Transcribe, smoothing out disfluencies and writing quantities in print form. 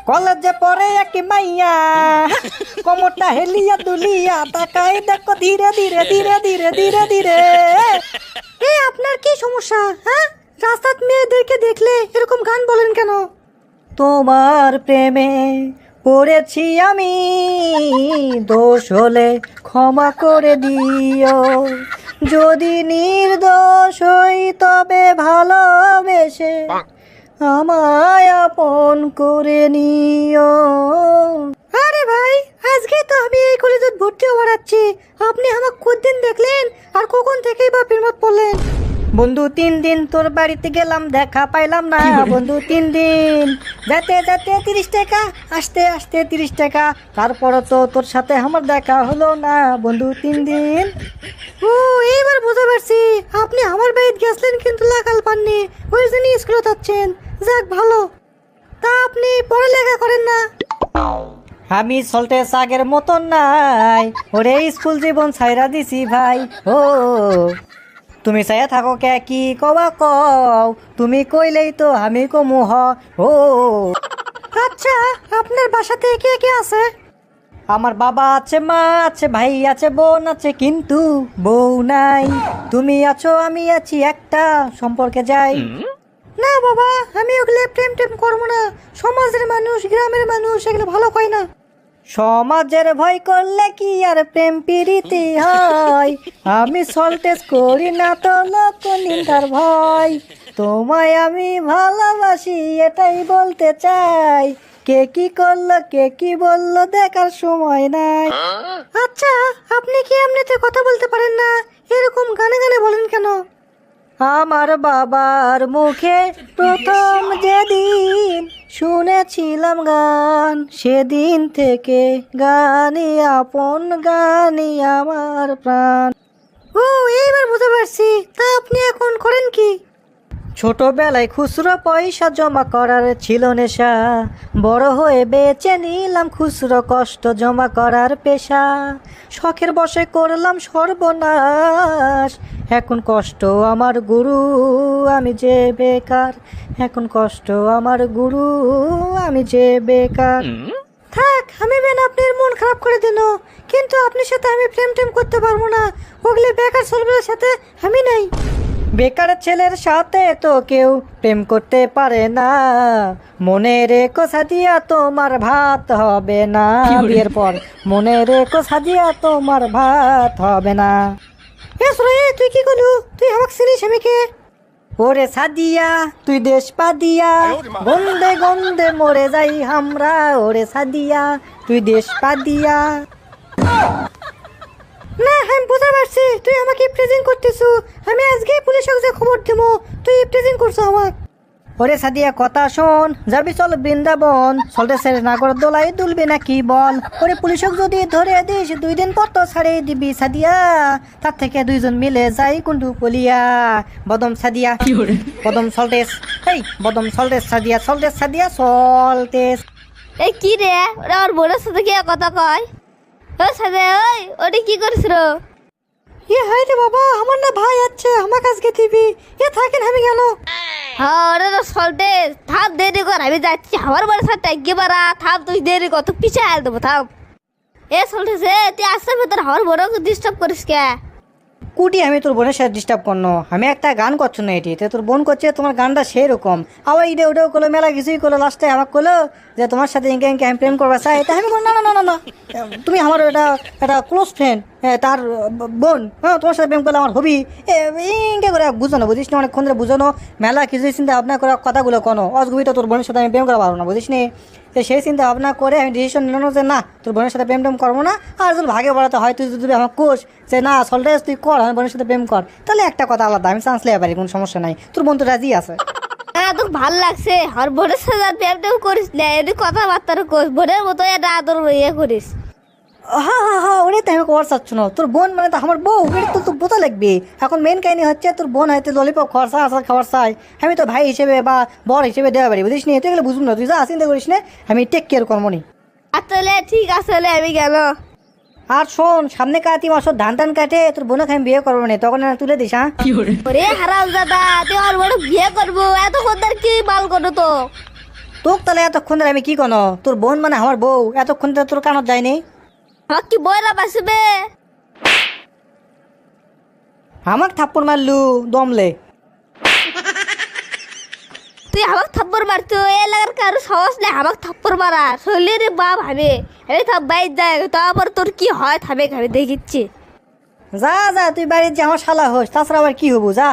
কলেজে পড়ে এক মাইয়া কোমরটা হেলিয়া দুলিয়া তাকাই দেখো ধীরে ধীরে ধীরে ধীরে ধীরে ধীরে। এই আপনার কি সমস্যা? হ্যাঁ, রাস্তার মেয়েদেরকে দেখলে এরকম গান বলেন কেন? তোমার প্রেমে পড়েছি আমি, দোষ হলে ক্ষমা করে দিও, যদি নির্দোষ হই তবে ভালোবেসে আমায় আপন করে নিও। আরে ভাই, আজকে তো আমি এই কলেজে ভর্তি হওয়ার আছি, আপনি আমাকে কতদিন দেখলেন আর কখন থেকেই বা প্রেমত পড়লেন? বন্ধু 3 দিন তোর বাড়িতে গেলাম, দেখা পাইলাম না বন্ধু 3 দিন, যেতে যেতে 30 টাকা, আসতে আসতে 30 টাকা, তারপরও তো তোর সাথে আমার দেখা হলো না বন্ধু 3 দিন। ও, এইবার বুঝতে পারছি, আপনি আমার বাড়িতে গেছিলেন কিন্তু লাগাল পাননি, ওই জন্য স্কুলে যাচ্ছেন। যাক ভালো। তা আপনি পড়ালেখা করেন না? আমি সল্টে আগের মতন নাই, ওরে স্কুল জীবন ছাইরা দিছি ভাই। ও তুমি চাইয়া থাকো কে, কি কবা কও, তুমি কইলেই তো আমি কমু হ। ও আচ্ছা, আপনার বাসাতে কে কে আছে? আমার বাবা আছে, মা আছে, ভাই আছে, বোন আছে, কিন্তু বউ নাই। তুমি আছো, আমি আছি, একটা সম্পর্কে যাই না। বাবা, আমি ওগুলো প্রেম টেম করবো না, সমাজের মানুষ, গ্রামের মানুষ এগুলো ভালো কয় না। সমাজের ভয় করলে কি আর প্রেম প্রীতি হয়? আমি সল্টেজ করি না তো লোক নিন্দার ভয়, তোমায় আমি ভালোবাসি এটাই বলতে চাই, কে কি করলো কে কি বললো দেখার সময় নাই। আচ্ছা, আপনি কি এমনিতে কথা বলতে পারেন না? এরকম গানে গানে বলেন কেন? আমার বাবার মুখে প্রথম যেদিন শুনেছিলাম গান, সেদিন থেকে গানই আপন, গানই আমার প্রাণ। ও, এইবার বুঝতে পারছি। তা আপনি এখন করেন কি? ছোটবেলায় খুচরো পয়সা জমা করার ছিল নেশা, বড় হয়ে বেছে নিলাম খুচরো কষ্ট জমা করার পেশা, শখের বশে করলাম সর্বনাশ, এখন কষ্ট আমার গুরু, আমি যে বেকার, এখন কষ্ট আমার গুরু, আমি যে বেকার। থাক, আমি বেন আপনার মন খারাপ করে দিন, কিন্তু আপনার সাথে আমি প্রেম টেম করতে পারবো না, ওগুলি বেকার ছেলের সাথে আমি নাই। বেকার ছেলের সাথে তো কেউ প্রেম করতে পারে না, মনে রেখো সাদিয়া তোমার ভাত হবে না, বিয়ের পর মনে রেখো সাদিয়া তোমার ভাত হবে না। তুই কি করলু? তুই আমাকে চিনিস আমি কে? ওরে সাদিয়া তুই দেশ পাদিয়া, গন্ধে গন্ধে মরে যাই আমরা, ওরে সাদিয়া তুই দেশ পাদিয়া। না, আমি বুঝতে পারছি তুই আমাকে প্রেজেন্ট করতেছু, আমি আজকে পুলিশে যে খবর দেবো তুই প্রেজেন্ট করছো আমাকে। ওরে সাদিয়া কথা শোন, যাবি চল বৃন্দাবন, সল্টেসের নাগর দোলাই দুলবি নাকি বল, ওরে পুলিশক যদি ধরে দিস 2 দিন পর তো ছাড়ে দিবি সাদিয়া, তার থেকে 2 জন মিলে যাই কুন্ডু পলিয়া। বদম সাদিয়া বদম সল্টেস, এই বদম সল্টেস সাদিয়া, সল্টেস সাদিয়া সল্টেস। এই কি রে, ওরা ওর বোনের সাথে কি কথা কয়? ও সাদে, ওই ওটি কি করিস রে? হাই রে বাবা, আমার না ভাই আছে, আমার কাছে দিবি, থাকেন আমি গেল। হ্যাঁ, ওরা তো সল্টে, থাপ দেরি কর, আমি যাচ্ছি আমার বোনের সাথে ট্যাঙ্কি মারা, থাপ তুই দেরি কর, তুই পিছিয়ে আল দেবো, থাপ। এ সল্টে সে, তুই আসতে ভেতর আমার বোনকে ডিস্টার্ব করিস কে? কুটি আমি তোর বোনের সাথে ডিস্টার্ব করনো, আমি একটা গান করছো না, এটি তোর বোন করছে, তোমার গানটা সেই রকম, আবার ইডে ওটাও করলো, মেলা কিছুই করলো, লাস্টে আমাকে করলো যে তোমার সাথে ইঙ্কে ইঙ্কে আমি প্রেম করবা চাই, এটা আমি বললাম না না না না, তুমি আমার এটা ক্লোজ ফ্রেন্ড, তার বোন, হ্যাঁ তোমার সাথে প্রেম করলে আমার হবি, ইঙ্কে করে বুঝো না, বুঝিস না, অনেকক্ষণ ধরে বুঝো না, মেলা কিছুই চিন্তা ভাবনা করে কথাগুলো কোনো অজগুবিটা তোর বোনের সাথে আমি প্রেম করা পারবো না, বুঝিস নি? সেই চিন্তা ভাবনা করে আমি ডিসিশন নিলাম যে না, তোর বোনের সাথে প্রেম টেম করবো না, আর যদি ভাগে বলাতে হয় তুই যদি আমার কোষ যে না সল্টেস তুই কর, আমার বোনের সাথে প্রেম কর, তাহলে একটা কথা আলাদা, আমি চান্স লেগে পারি, কোনো সমস্যা নাই, তোর বোন তো রাজি আছে। হ্যাঁ, তোকে ভাল লাগছে, আর বোনের সাথে আর প্রেম টেম করিস না, এটি কথাবার্তা করিস, বোনের মতো এটা আদর ইয়ে করিস। হ্যাঁ হ্যাঁ হ্যাঁ, ওরে তো আমি কর চাচ্ছ না, তোর বোন মানে তো আমার বউ, এটা তো তোর বোঝা লাগবে। এখন মেন কাহিনী হচ্ছে তোর বোন হয়তো ললিপপ খরচা আসা খাবার চাই, আমি তো ভাই হিসেবে বা বর হিসেবে দেওয়া পারি, বুঝিস নি? তুই এগুলো বুঝুন না, তুই যা চিন্তা করিস না, আমি টেক কেয়ার করবো নি। আসলে ঠিক আছে, আমি গেল। আর শোন, সামনে কাতি মাসর ধান টান কাটে তোর বোনকে আমি বিয়ে করবো না, তখন তুলে দিস। হ্যাঁ ওরে হারাম দাদা, তুই আর বড় বিয়ে করবো, এত খদ্দার কি মাল করো তো? তোক তাহলে এতক্ষণ ধরে আমি কি কোনো তোর বোন মানে আমার বউ এতক্ষণ ধরে তোর কানত যায়নি আমার কি বইরা বাসবে? আমাক থাপ্পড় মারলু দমলে তুই আমাকে থাপ্পড় মারতো এ লাগার কারো সাহস নেই আমাকে থাপ্পড় মারা শৈলী রে বাপ আমি এই থাপ বাইর যায় তারপর তোর কি হয় থামে আমি দেখিচ্ছি। যা যা তুই বাড়ির যে আমার শালা হোস তাছাড়া আবার কি হবো যা।